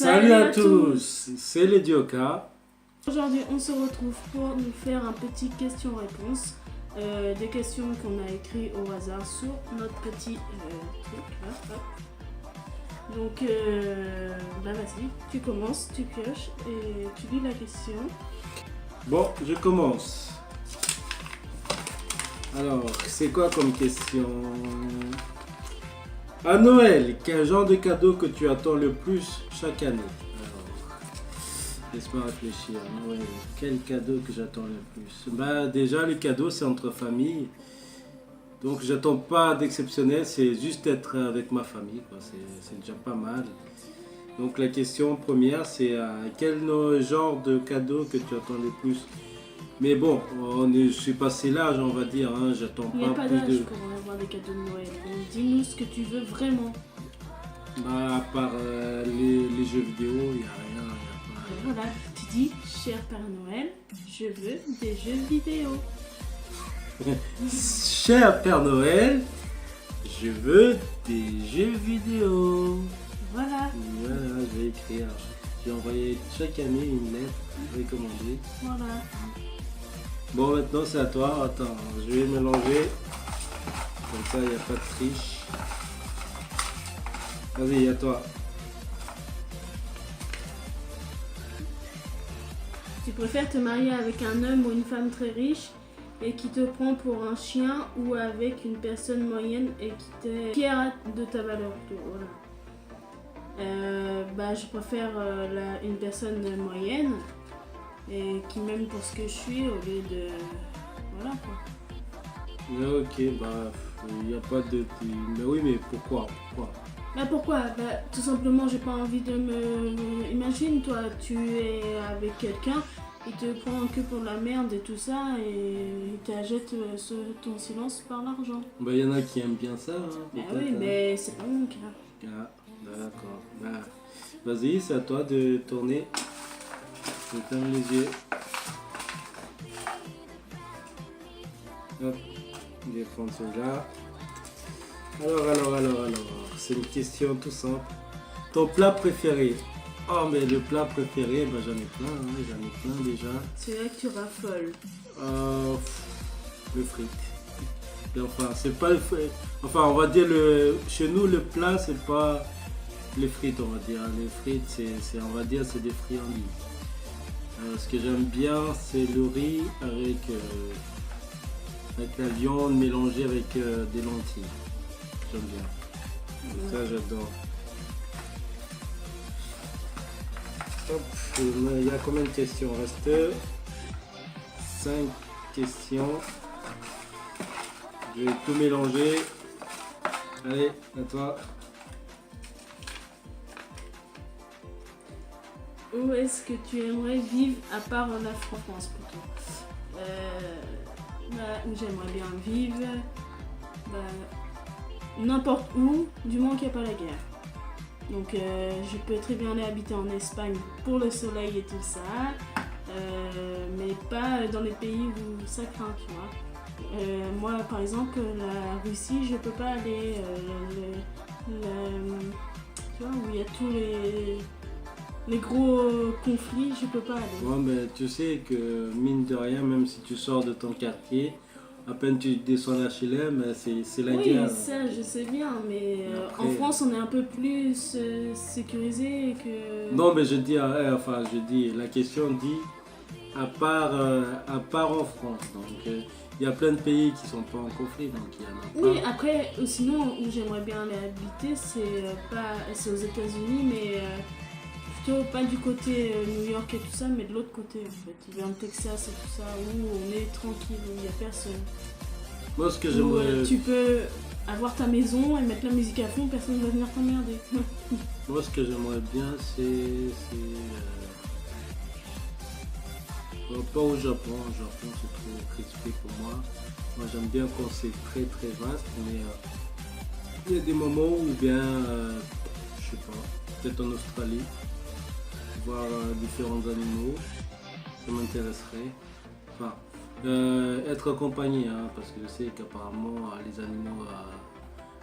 Salut à tous, c'est les Dioka. Aujourd'hui, on se retrouve pour nous faire un petit question-réponse. Des questions qu'on a écrites au hasard sur notre petit truc là. Hop. Donc, vas-y, tu commences, tu pioches et tu lis la question. Bon, je commence. Alors, c'est quoi comme question? À Noël, quel genre de cadeau que tu attends le plus chaque année? Alors, laisse-moi réfléchir. À Noël, quel cadeau que j'attends le plus? Bah, déjà, le cadeau, c'est entre famille. Donc, j'attends pas d'exceptionnel, c'est juste être avec ma famille, quoi. C'est déjà pas mal. Donc, la question première, c'est quel genre de cadeau que tu attends le plus? Mais bon, je suis passé l'âge, on va dire, hein, j'attends Il n'y a pas pas plus d'âge de... pour avoir des cadeaux de Noël. Donc, dis-nous ce que tu veux vraiment. Bah, à part les jeux vidéo, il n'y a rien. Et voilà, tu dis, cher Père Noël, je veux des jeux vidéo. Cher Père Noël, je veux des jeux vidéo. Voilà, Voilà, je vais écrire. J'ai envoyé chaque année une lettre recommandée. voilà. Bon, maintenant c'est à toi. Attends, je vais mélanger. Comme ça, il n'y a pas de triche. Vas-y, à toi. Tu préfères te marier avec un homme ou une femme très riche et qui te prend pour un chien ou avec une personne moyenne et qui est fière de ta valeur plutôt, voilà. Je préfère une personne moyenne et qui m'aime pour ce que je suis au lieu de... Voilà quoi. Ok, bah, il n'y a pas de... Mais oui, mais pourquoi? Pourquoi? Tout simplement, j'ai pas envie de me... Imagine, toi, tu es avec quelqu'un, il te prend que pour la merde et tout ça, et il t'achète ton silence par l'argent. Bah, il y en a qui aiment bien ça, hein, Oui, peut-être, hein. mais c'est pas mon cas. Ah, d'accord. Bah, vas-y, c'est à toi de tourner. Je ferme les yeux. Hop, je vais prendre celui-là. Alors. C'est une question tout simple. Ton plat préféré? Oh, mais le plat préféré, bah, j'en ai plein, hein, j'en ai plein déjà. C'est là que tu raffoles. Le frites. Et enfin, c'est pas le frit. Enfin, on va dire chez nous, le plat, c'est pas les frites, on va dire. Les frites, on va dire, c'est des friandises. Ce que j'aime bien, c'est le riz avec la viande mélangée avec des lentilles. J'aime bien. Ça, j'adore. Hop, il y a combien de questions? Il reste 5 questions. Je vais tout mélanger. Allez, à toi. Où est-ce que tu aimerais vivre à part en France plutôt? Où j'aimerais bien vivre, n'importe où, du moment qu'il n'y a pas la guerre. Donc je peux très bien aller habiter en Espagne pour le soleil et tout ça, mais pas dans les pays où ça craint, tu vois. Moi par exemple, la Russie, je peux pas aller, tu vois, où il y a tous les gros conflits, je peux pas aller. Ouais, mais tu sais que mine de rien, même si tu sors de ton quartier, à peine tu descends l'HLM, c'est la guerre. Oui, ça je sais bien, mais après, en France on est un peu plus sécurisé que... Non, mais je dis, la question dit à part en France. Donc, il y a plein de pays qui sont pas en conflit, donc il y en a pas. Oui, après, sinon où j'aimerais bien aller habiter, c'est aux États-Unis, mais plutôt pas du côté New York et tout ça, mais de l'autre côté en fait, vers le Texas et tout ça, où on est tranquille, où il n'y a personne. Moi, ce que Où j'aimerais... tu peux avoir ta maison et mettre la musique à fond, personne ne va venir t'emmerder. Moi, ce que j'aimerais bien, pas au Japon. Au Japon, c'est trop crispé pour moi. Moi, j'aime bien quand c'est très très vaste, mais il y a des moments où bien, je sais pas, peut-être en Australie, voir différents animaux, ça m'intéresserait. Enfin, être accompagné, hein, parce que je sais qu'apparemment les animaux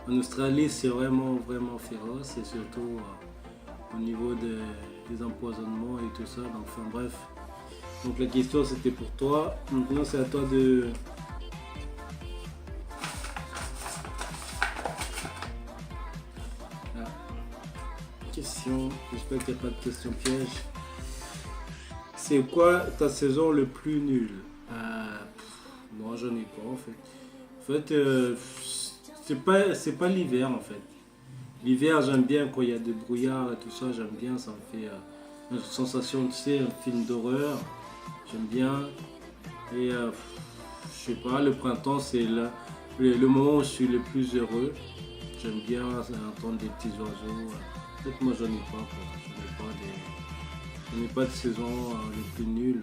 en Australie c'est vraiment féroce, et surtout au niveau des empoisonnements et tout ça. Donc, enfin bref. Donc la question c'était pour toi. Maintenant c'est à toi de... Ah. Question. J'espère qu'il n'y a pas de question piège. C'est quoi ta saison le plus nulle? Moi j'en ai pas en fait. En fait, c'est pas l'hiver en fait. L'hiver j'aime bien quand il y a des brouillards et tout ça, j'aime bien, ça me fait une sensation, tu sais, un film d'horreur. J'aime bien. Et je sais pas, le printemps c'est le moment où je suis le plus heureux. J'aime bien entendre des petits oiseaux. En fait moi j'en ai pas quoi. J'en ai pas de saison le plus nul.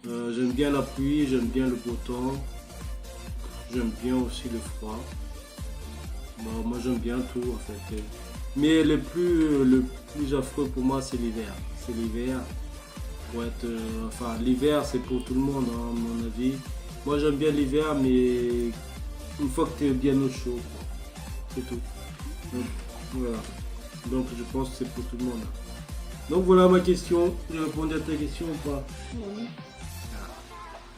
J'aime bien la pluie, j'aime bien le beau temps. J'aime bien aussi le froid. Bon, moi j'aime bien tout en fait. Mais le plus affreux pour moi c'est l'hiver. C'est l'hiver. Enfin l'hiver c'est pour tout le monde hein, à mon avis. Moi j'aime bien l'hiver mais une fois que tu es bien au chaud. C'est tout. Donc, voilà. Donc je pense que c'est pour tout le monde. Donc voilà ma question. J'ai répondu à ta question ou pas? Oui.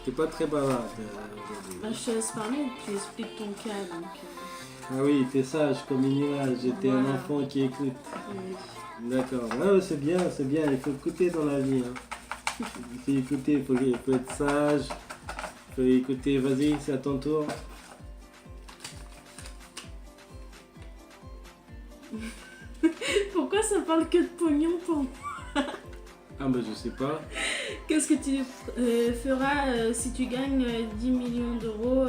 T'es pas très bavarde aujourd'hui. Bah, je te laisse parler, tu expliques ton cas. Donc, Ah oui, t'es sage comme une image. J'étais un enfant qui écoute. oui. D'accord. Ouais, c'est bien, c'est bien. Il faut écouter dans la vie. Hein. Il faut écouter, il faut être sage. Il faut écouter. Vas-y, c'est à ton tour. Pourquoi ça parle que de pognon pour moi? Ah bah je sais pas. Qu'est-ce que tu feras si tu gagnes 10 millions d'euros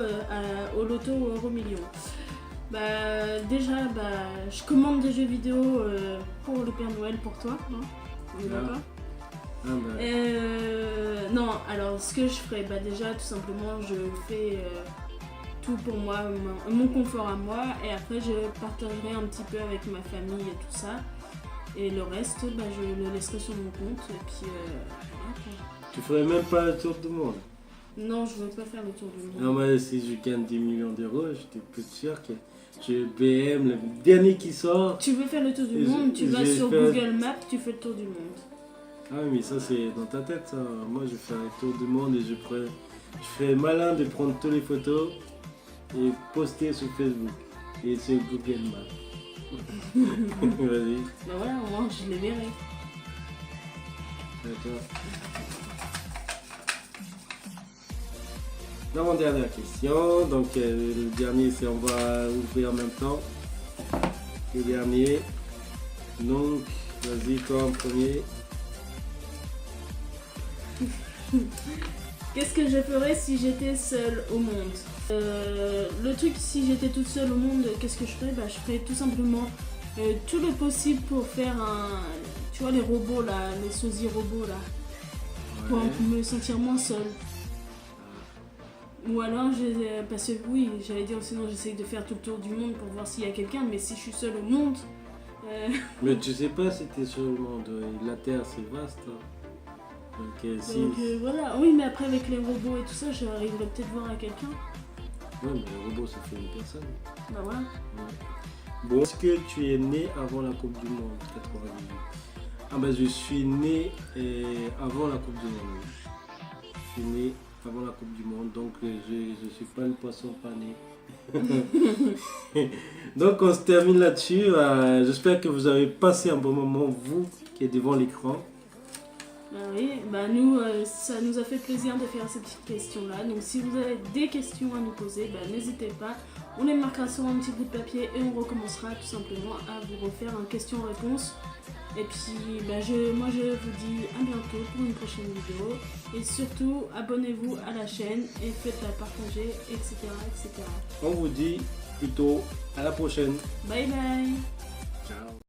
au loto ou au euro million? Bah déjà, je commande des jeux vidéo pour le Père Noël pour toi. Hein, on est d'accord? Ah bah. Non, alors ce que je ferais, déjà tout simplement je fais tout pour moi, mon confort à moi, et après je partagerai un petit peu avec ma famille et tout ça. Et le reste, je le laisserai sur mon compte. Et puis, voilà, quoi. Tu ferais même pas le tour du monde? Non, je veux pas faire le tour du monde. Non, mais si je gagne 10 millions d'euros, j'étais plus sûr que je BM, le dernier qui sort. Tu veux faire le tour du monde, tu vas sur Google Maps, tu fais le tour du monde. Ah oui, mais ça c'est dans ta tête ça. Moi je fais le tour du monde et je fais malin de prendre toutes les photos et poster sur Facebook et sur Google Maps. Vas-y. Bah voilà, au moins je les verrai. D'accord. Avant-dernière question. Donc le dernier c'est on va ouvrir en même temps. Le dernier. Donc vas-y toi en premier. Qu'est-ce que je ferais si j'étais seule au monde? Le truc, si j'étais toute seule au monde, qu'est-ce que je ferais? Je ferais tout simplement tout le possible pour faire tu vois les robots là, les sosies robots là, pour me sentir moins seule. Ou alors, parce que oui, j'allais dire sinon j'essaye de faire tout le tour du monde pour voir s'il y a quelqu'un, mais si je suis seule au monde... Mais tu sais pas si t'es seule au monde, la Terre c'est vaste. Hein. Donc, voilà, oui mais après avec les robots et tout ça, j'arriverai peut-être voir à quelqu'un. Ouais mais les robots ça fait une personne. Bah voilà. Ouais. Bon, est-ce que tu es né avant la Coupe du Monde 98? Ah bah je suis né avant la Coupe du Monde. Oui. Je suis né avant la Coupe du Monde, donc je suis pas une poisson panée. Donc on se termine là-dessus. J'espère que vous avez passé un bon moment, vous qui êtes devant l'écran. Oui, nous, ça nous a fait plaisir de faire ces petites questions-là. Donc si vous avez des questions à nous poser, n'hésitez pas. On les marquera sur un petit bout de papier et on recommencera tout simplement à vous refaire un question-réponse. Et puis, moi je vous dis à bientôt pour une prochaine vidéo. Et surtout, abonnez-vous à la chaîne et faites-la partager, etc., etc. On vous dit plutôt à la prochaine. Bye bye. Ciao.